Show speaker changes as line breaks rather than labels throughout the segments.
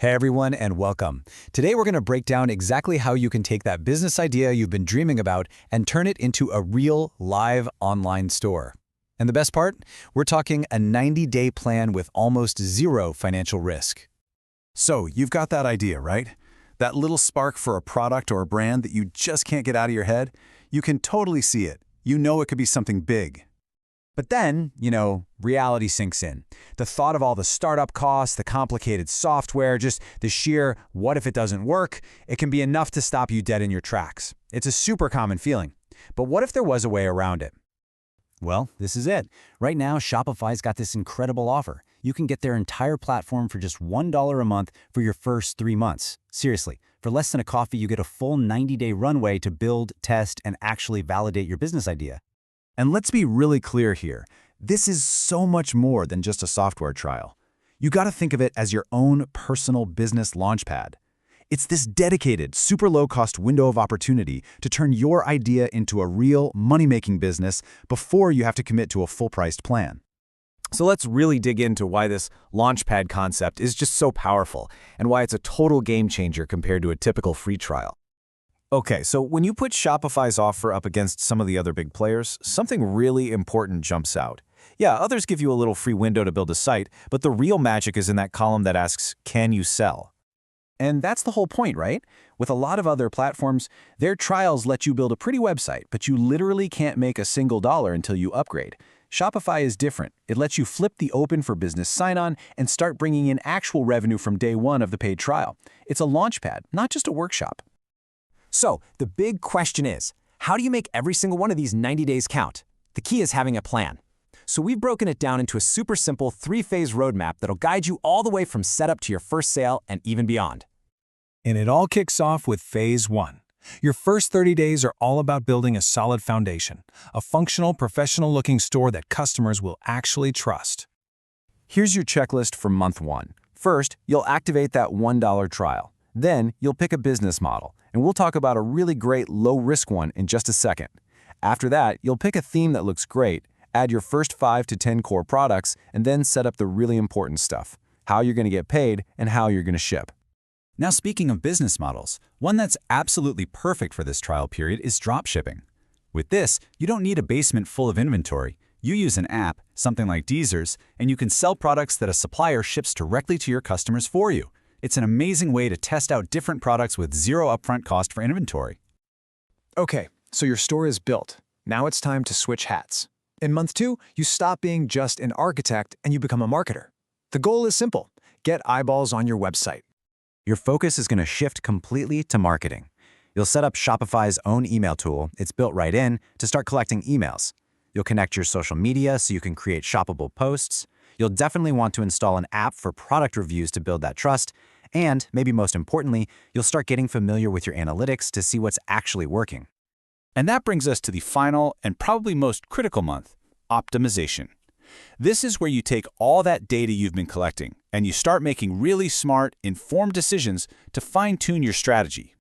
Hey everyone, and welcome. Today we're going to break down exactly how you can take that business idea you've been dreaming about and turn it into a real, live online store. And the best part? We're talking a 90-day plan with almost zero financial risk.
So, you've got that idea, right? That little spark for a product or a brand that you just can't get out of your head? You can totally see it. You know it could be something big.
But then, reality sinks in. The thought of all the startup costs, the complicated software, just the sheer what if it doesn't work, it can be enough to stop you dead in your tracks. It's a super common feeling. But what if there was a way around it? Well, this is it. Right now, Shopify's got this incredible offer. You can get their entire platform for just $1 a month for your first 3 months. Seriously, for less than a coffee, you get a full 90-day runway to build, test, and actually validate your business idea.
And let's be really clear here. This is so much more than just a software trial. You got to think of it as your own personal business launchpad. It's this dedicated, super low-cost window of opportunity to turn your idea into a real money-making business before you have to commit to a full-priced plan.
So let's really dig into why this launchpad concept is just so powerful and why it's a total game changer compared to a typical free trial. Okay, so when you put Shopify's offer up against some of the other big players, something really important jumps out. Yeah, others give you a little free window to build a site, but the real magic is in that column that asks, can you sell? And that's the whole point, right? With a lot of other platforms, their trials let you build a pretty website, but you literally can't make a single dollar until you upgrade. Shopify is different. It lets you flip the open for business sign-on and start bringing in actual revenue from day one of the paid trial. It's a launchpad, not just a workshop.
So, the big question is, how do you make every single one of these 90 days count? The key is having a plan. So we've broken it down into a super simple 3-phase roadmap that'll guide you all the way from setup to your first sale and even beyond.
And it all kicks off with Phase 1. Your first 30 days are all about building a solid foundation, a functional, professional-looking store that customers will actually trust.
Here's your checklist for month 1. First, you'll activate that $1 trial. Then, you'll pick a business model, and we'll talk about a really great low-risk one in just a second. After that, you'll pick a theme that looks great, add your first 5 to 10 core products, and then set up the really important stuff, how you're going to get paid and how you're going to ship.
Now, speaking of business models, one that's absolutely perfect for this trial period is dropshipping. With this, you don't need a basement full of inventory. You use an app, something like Deezer's, and you can sell products that a supplier ships directly to your customers for you. It's an amazing way to test out different products with zero upfront cost for inventory.
Okay, so your store is built. Now it's time to switch hats. In month 2, you stop being just an architect and you become a marketer. The goal is simple: get eyeballs on your website.
Your focus is going to shift completely to marketing. You'll set up Shopify's own email tool, it's built right in, to start collecting emails. You'll connect your social media so you can create shoppable posts. You'll definitely want to install an app for product reviews to build that trust. And, maybe most importantly, you'll start getting familiar with your analytics to see what's actually working.
And that brings us to the final and probably most critical month, optimization. This is where you take all that data you've been collecting and you start making really smart, informed decisions to fine-tune your strategy.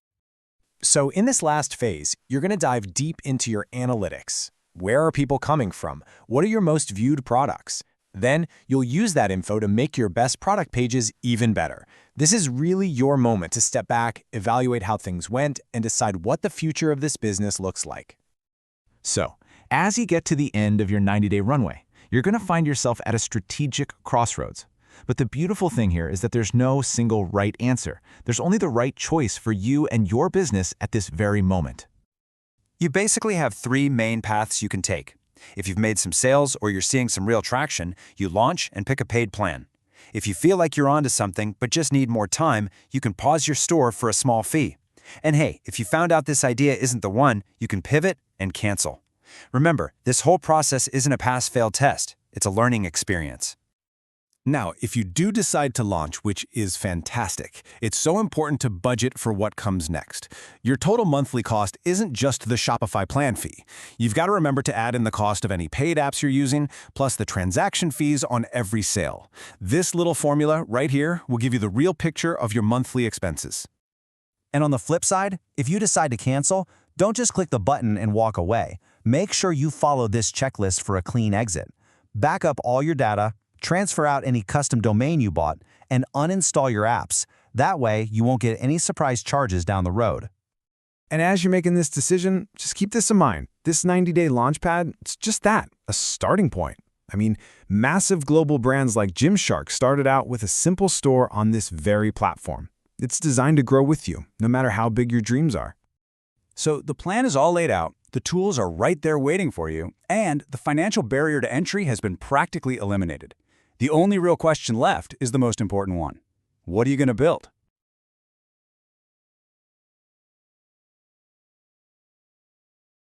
So in this last phase, you're going to dive deep into your analytics. Where are people coming from? What are your most viewed products? Then, you'll use that info to make your best product pages even better. This is really your moment to step back, evaluate how things went, and decide what the future of this business looks like.
So, as you get to the end of your 90-day runway, you're going to find yourself at a strategic crossroads. But the beautiful thing here is that there's no single right answer. There's only the right choice for you and your business at this very moment.
You basically have 3 main paths you can take. If you've made some sales or you're seeing some real traction, you launch and pick a paid plan. If you feel like you're onto something but just need more time, you can pause your store for a small fee. And hey, if you found out this idea isn't the one, you can pivot and cancel. Remember, this whole process isn't a pass-fail test. It's a learning experience.
Now, if you do decide to launch, which is fantastic, it's so important to budget for what comes next. Your total monthly cost isn't just the Shopify plan fee. You've got to remember to add in the cost of any paid apps you're using, plus the transaction fees on every sale. This little formula right here will give you the real picture of your monthly expenses.
And on the flip side, if you decide to cancel, don't just click the button and walk away. Make sure you follow this checklist for a clean exit. Back up all your data, transfer out any custom domain you bought, and uninstall your apps. That way, you won't get any surprise charges down the road.
And as you're making this decision, just keep this in mind. This 90-day Launchpad, it's just that, a starting point. I mean, massive global brands like Gymshark started out with a simple store on this very platform. It's designed to grow with you, no matter how big your dreams are.
So the plan is all laid out, the tools are right there waiting for you, and the financial barrier to entry has been practically eliminated. The only real question left is the most important one. What are you going to build?